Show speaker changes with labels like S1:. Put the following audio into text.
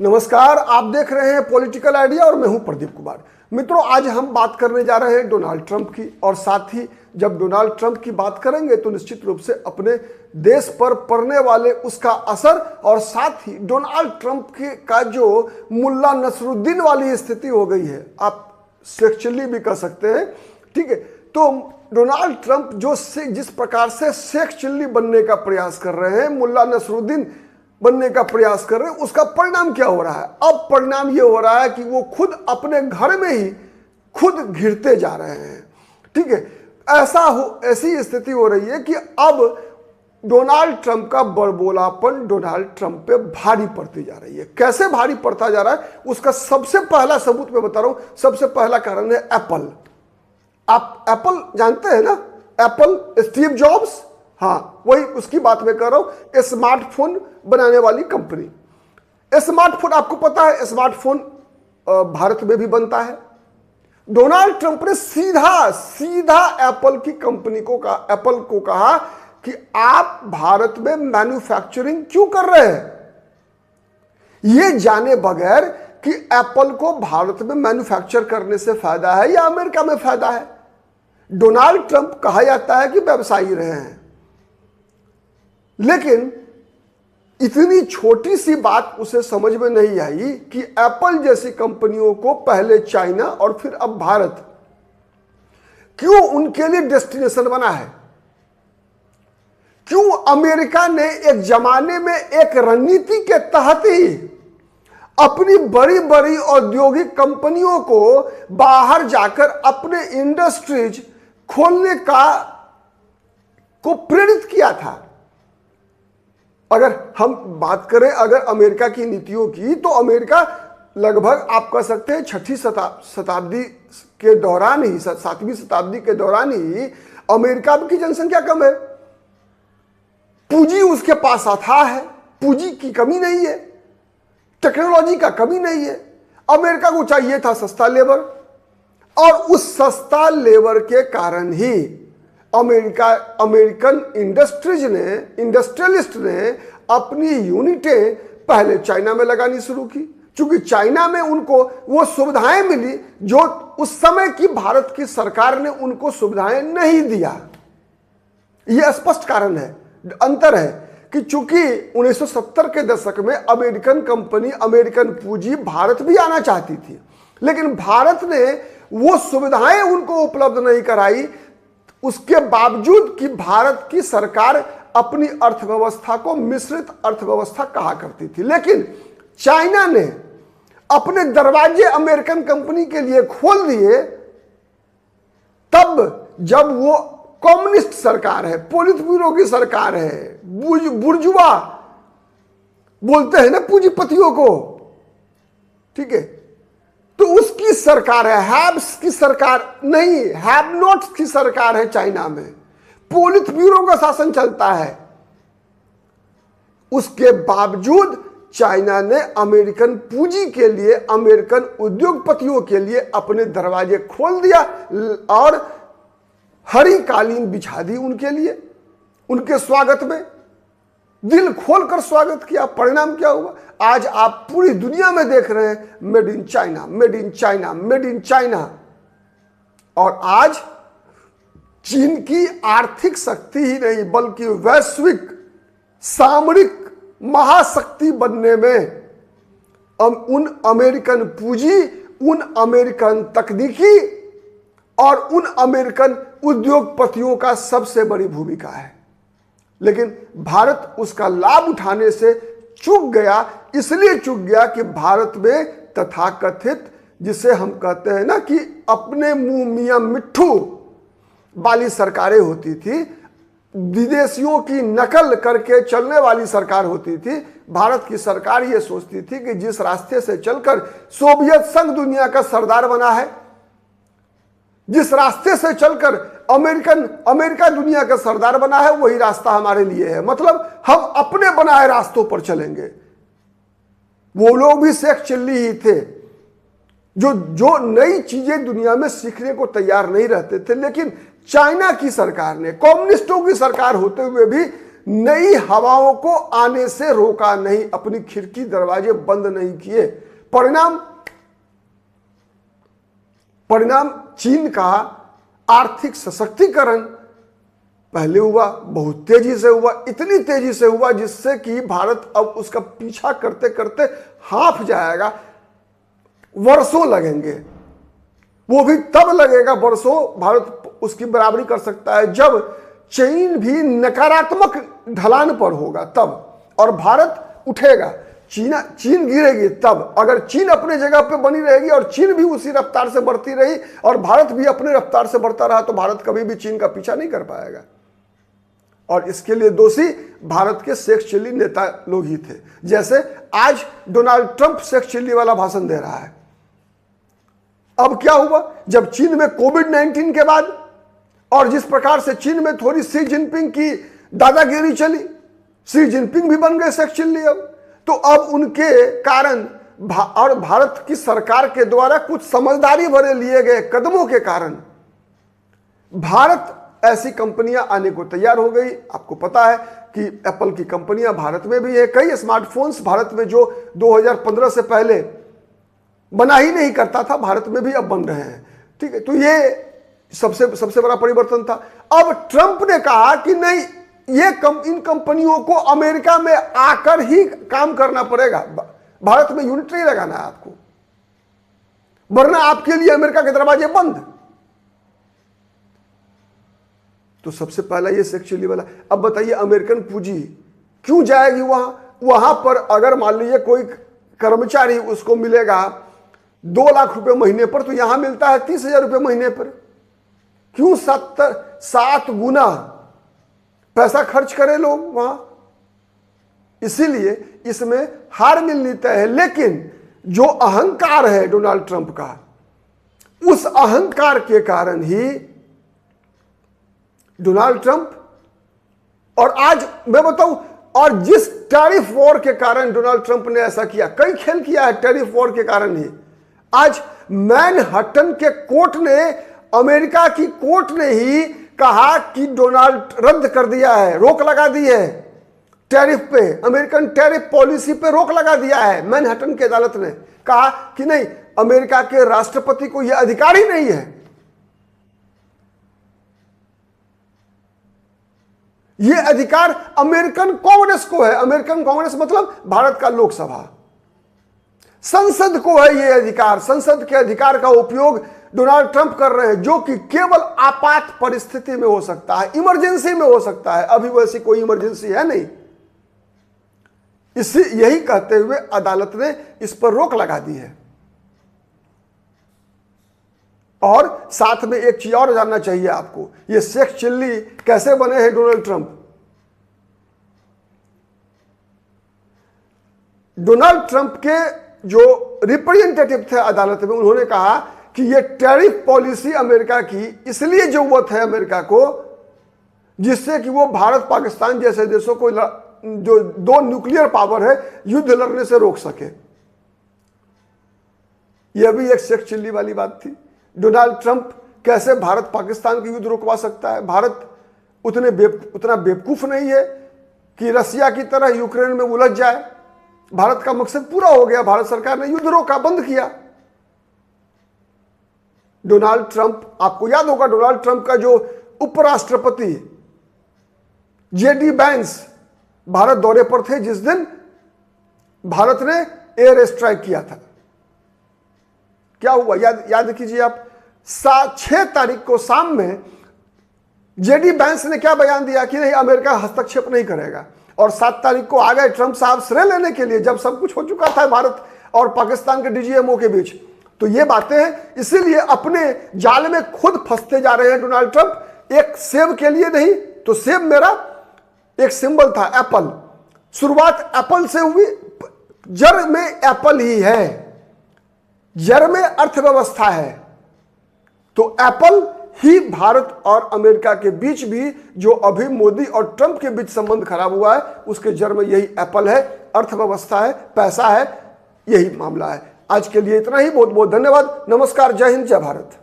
S1: नमस्कार, आप देख रहे हैं पॉलिटिकल आइडिया और मैं हूं प्रदीप कुमार। मित्रों, आज हम बात करने जा रहे हैं डोनाल्ड ट्रंप की, और साथ ही जब डोनाल्ड ट्रंप की बात करेंगे तो निश्चित रूप से अपने देश पर पड़ने वाले उसका असर, और साथ ही डोनाल्ड ट्रंप का जो मुल्ला नसरुद्दीन वाली स्थिति हो गई है, आप शेख चिल्ली भी कह सकते हैं, ठीक है। तो डोनाल्ड ट्रंप जिस प्रकार से शेख चिल्ली बनने का प्रयास कर रहे हैं, मुल्ला नसरुद्दीन बनने का प्रयास कर रहे हैं, उसका परिणाम क्या हो रहा है? अब परिणाम ये हो रहा है कि वो खुद अपने घर में ही खुद घिरते जा रहे हैं, ठीक है। ऐसी स्थिति हो रही है कि अब डोनाल्ड ट्रंप का बड़बोलापन डोनाल्ड ट्रंप पे भारी पड़ती जा रही है। कैसे भारी पड़ता जा रहा है, उसका सबसे पहला सबूत मैं बता रहा हूं। सबसे पहला कारण है एप्पल। आप एप्पल जानते हैं ना? एप्पल, स्टीव जॉब्स, हाँ वही उसकी बात मैं कर रहा हूं। स्मार्टफोन बनाने वाली कंपनी। स्मार्टफोन, आपको पता है स्मार्टफोन भारत में भी बनता है। डोनाल्ड ट्रंप ने सीधा एप्पल की कंपनी को कहा, एप्पल को कहा कि आप भारत में मैन्युफैक्चरिंग क्यों कर रहे हैं, यह जाने बगैर कि एप्पल को भारत में मैन्युफैक्चर करने से फायदा है या अमेरिका में फायदा है। डोनाल्ड ट्रंप कहा जाता है कि व्यवसायी रहे हैं, लेकिन इतनी छोटी सी बात उसे समझ में नहीं आई कि एप्पल जैसी कंपनियों को पहले चाइना और फिर अब भारत क्यों उनके लिए डेस्टिनेशन बना है। क्यों अमेरिका ने एक जमाने में एक रणनीति के तहत ही अपनी बड़ी बड़ी औद्योगिक कंपनियों को बाहर जाकर अपने इंडस्ट्रीज खोलने को प्रेरित किया था। अगर हम बात करें अगर अमेरिका की नीतियों की, तो अमेरिका लगभग आप कह सकते हैं 6वीं शताब्दी के दौरान ही, 7वीं शताब्दी के दौरान ही अमेरिका की जनसंख्या कम है, पूंजी उसके पास अथाह है, पूंजी की कमी नहीं है, टेक्नोलॉजी का कमी नहीं है। अमेरिका को चाहिए था सस्ता लेबर, और उस सस्ता लेबर के कारण ही अमेरिकन इंडस्ट्रियलिस्ट ने अपनी यूनिटें पहले चाइना में लगानी शुरू की, क्योंकि चाइना में उनको वो सुविधाएं मिली जो उस समय की भारत की सरकार ने उनको सुविधाएं नहीं दिया। यह स्पष्ट कारण है, अंतर है कि चूंकि 1970 के दशक में अमेरिकन कंपनी, अमेरिकन पूंजी भारत भी आना चाहती थी, लेकिन भारत ने वो सुविधाएं उनको उपलब्ध नहीं कराई। उसके बावजूद कि भारत की सरकार अपनी अर्थव्यवस्था को मिश्रित अर्थव्यवस्था कहा करती थी, लेकिन चाइना ने अपने दरवाजे अमेरिकन कंपनी के लिए खोल दिए तब जब वो कम्युनिस्ट सरकार है, पोलित ब्यूरो की सरकार है, बुर्जुआ बोलते हैं ना पूंजीपतियों को, ठीक है। तो उसकी सरकार है, हैव्स की सरकार नहीं, हैव नॉट्स की सरकार है चाइना में। पोलित ब्यूरो का शासन चलता है। उसके बावजूद चाइना ने अमेरिकन पूंजी के लिए, अमेरिकन उद्योगपतियों के लिए अपने दरवाजे खोल दिया और हरी कालीन बिछा दी उनके लिए, उनके स्वागत में दिल खोलकर स्वागत किया। परिणाम क्या हुआ? आज आप पूरी दुनिया में देख रहे हैं made in China, made in China, made in China. और आज चीन की आर्थिक शक्ति ही नहीं बल्कि वैश्विक सामरिक महाशक्ति बनने में उन अमेरिकन पूंजी, उन अमेरिकन तकनीकी और उन अमेरिकन उद्योगपतियों का सबसे बड़ी भूमिका है। लेकिन भारत उसका लाभ उठाने से चूक गया। इसलिए चूक गया कि भारत में तथाकथित, जिसे हम कहते हैं ना कि अपने मुंह मियां मिट्ठू वाली सरकारें होती थी, विदेशियों की नकल करके चलने वाली सरकार होती थी। भारत की सरकार यह सोचती थी कि जिस रास्ते से चलकर सोवियत संघ दुनिया का सरदार बना है, जिस रास्ते से चलकर अमेरिका दुनिया का सरदार बना है, वही रास्ता हमारे लिए है। मतलब हम अपने बनाए रास्तों पर चलेंगे। वो लोग भी शेख चिल्ली ही थे जो नई चीजें दुनिया में सीखने को तैयार नहीं रहते थे। लेकिन चाइना की सरकार ने, कम्युनिस्टों की सरकार होते हुए भी नई हवाओं को आने से रोका नहीं, अपनी खिड़की दरवाजे बंद नहीं किए। परिणाम चीन का आर्थिक सशक्तिकरण पहले हुआ, बहुत तेजी से हुआ, इतनी तेजी से हुआ जिससे कि भारत अब उसका पीछा करते करते हाफ जाएगा। वर्षों लगेंगे, वो भी तब लगेगा वर्षों भारत उसकी बराबरी कर सकता है जब चीन भी नकारात्मक ढलान पर होगा तब, और भारत उठेगा। चीन गिरेगी तब। अगर चीन अपने जगह पे बनी रहेगी और चीन भी उसी रफ्तार से बढ़ती रही और भारत भी अपने रफ्तार से बढ़ता रहा तो भारत कभी भी चीन का पीछा नहीं कर पाएगा। और इसके लिए दोषी भारत के सेक्स चिल्ली नेता लोग ही थे। जैसे आज डोनाल्ड ट्रंप सेक्स चिल्ली वाला भाषण दे रहा है। अब क्या हुआ, जब चीन में कोविड-19 के बाद और जिस प्रकार से चीन में थोड़ी शी जिनपिंग की दादागिरी चली, शी जिनपिंग भी बन गए सेक्स चिल्ली अब, तो अब उनके कारण और भारत की सरकार के द्वारा कुछ समझदारी भरे लिए गए कदमों के कारण भारत ऐसी कंपनियां आने को तैयार हो गई। आपको पता है कि एप्पल की कंपनियां भारत में भी है। कई स्मार्टफोन्स भारत में जो 2015 से पहले बना ही नहीं करता था, भारत में भी अब बन रहे हैं। ठीक है, तो ये सबसे बड़ा परिवर्तन था। अब ट्रंप ने कहा कि नहीं, इन कंपनियों को अमेरिका में आकर ही काम करना पड़ेगा, भारत में यूनिट नहीं लगाना है आपको, वरना आपके लिए अमेरिका के दरवाजे बंद। तो सबसे पहला ये सेक्स चिल्ली वाला। अब बताइए अमेरिकन पूंजी क्यों जाएगी वहां पर? अगर मान लीजिए कोई कर्मचारी उसको मिलेगा 2 लाख रुपए महीने पर, तो यहां मिलता है 30,000 रुपए महीने पर। क्यों 7 गुना पैसा खर्च करें लोग वहां? इसीलिए इसमें हार मिलनी तय है। लेकिन जो अहंकार है डोनाल्ड ट्रंप का, उस अहंकार के कारण ही डोनाल्ड ट्रंप, और आज मैं बताऊं, और जिस टैरिफ वॉर के कारण डोनाल्ड ट्रंप ने ऐसा किया, कई खेल किया है टैरिफ वॉर के कारण ही। आज मैनहट्टन के कोर्ट ने, अमेरिका की कोर्ट ने ही कहा कि डोनाल्ड रद्द कर दिया है, रोक लगा दी है टैरिफ पे, अमेरिकन टैरिफ पॉलिसी पे रोक लगा दिया है। मैनहट्टन की अदालत ने कहा कि नहीं, अमेरिका के राष्ट्रपति को यह अधिकार ही नहीं है, यह अधिकार अमेरिकन कांग्रेस को है। अमेरिकन कांग्रेस मतलब भारत का लोकसभा, संसद को है यह अधिकार। संसद के अधिकार का उपयोग डोनाल्ड ट्रंप कर रहे हैं, जो कि केवल आपात परिस्थिति में हो सकता है, इमरजेंसी में हो सकता है। अभी वैसी कोई इमरजेंसी है नहीं। इसी यही कहते हुए अदालत ने इस पर रोक लगा दी है। और साथ में एक चीज और जानना चाहिए आपको, ये सेक्स चिल्ली कैसे बने हैं डोनाल्ड ट्रंप? डोनाल्ड ट्रंप के जो रिप्रेजेंटेटिव थे अदालत में, उन्होंने कहा कि ये टैरिफ पॉलिसी अमेरिका की इसलिए जरूरत है अमेरिका को, जिससे कि वो भारत पाकिस्तान जैसे देशों को, जो 2 न्यूक्लियर पावर है, युद्ध लड़ने से रोक सके। यह भी एक सेक्स चिल्ली वाली बात थी। डोनाल्ड ट्रंप कैसे भारत पाकिस्तान की युद्ध रुकवा सकता है? भारत उतना बेवकूफ नहीं है कि रसिया की तरह यूक्रेन में उलझ जाए। भारत का मकसद पूरा हो गया, भारत सरकार ने युद्ध रोका, बंद किया। डोनाल्ड ट्रंप, आपको याद होगा डोनाल्ड ट्रंप का जो उपराष्ट्रपति जेडी वैंस भारत दौरे पर थे जिस दिन भारत ने एयर स्ट्राइक किया था। क्या हुआ याद कीजिए आप। 6 तारीख को शाम में जेडी वैंस ने क्या बयान दिया कि नहीं, अमेरिका हस्तक्षेप नहीं करेगा। और 7 तारीख को आ गए ट्रंप साहब श्रेय लेने के लिए, जब सब कुछ हो चुका था भारत और पाकिस्तान के डीजीएमओ के बीच। तो ये बातें हैं, इसीलिए अपने जाल में खुद फंसते जा रहे हैं डोनाल्ड ट्रंप। एक सेब के लिए नहीं, तो सेब मेरा एक सिंबल था, एप्पल। शुरुआत एप्पल से हुई, जड़ में एप्पल ही है, जड़ में अर्थव्यवस्था है। तो एप्पल ही भारत और अमेरिका के बीच भी, जो अभी मोदी और ट्रंप के बीच संबंध खराब हुआ है, उसके जड़ में यही एप्पल है, अर्थव्यवस्था है, पैसा है, यही मामला है। आज के लिए इतना ही। बहुत बहुत धन्यवाद। नमस्कार, जय हिंद, जय भारत।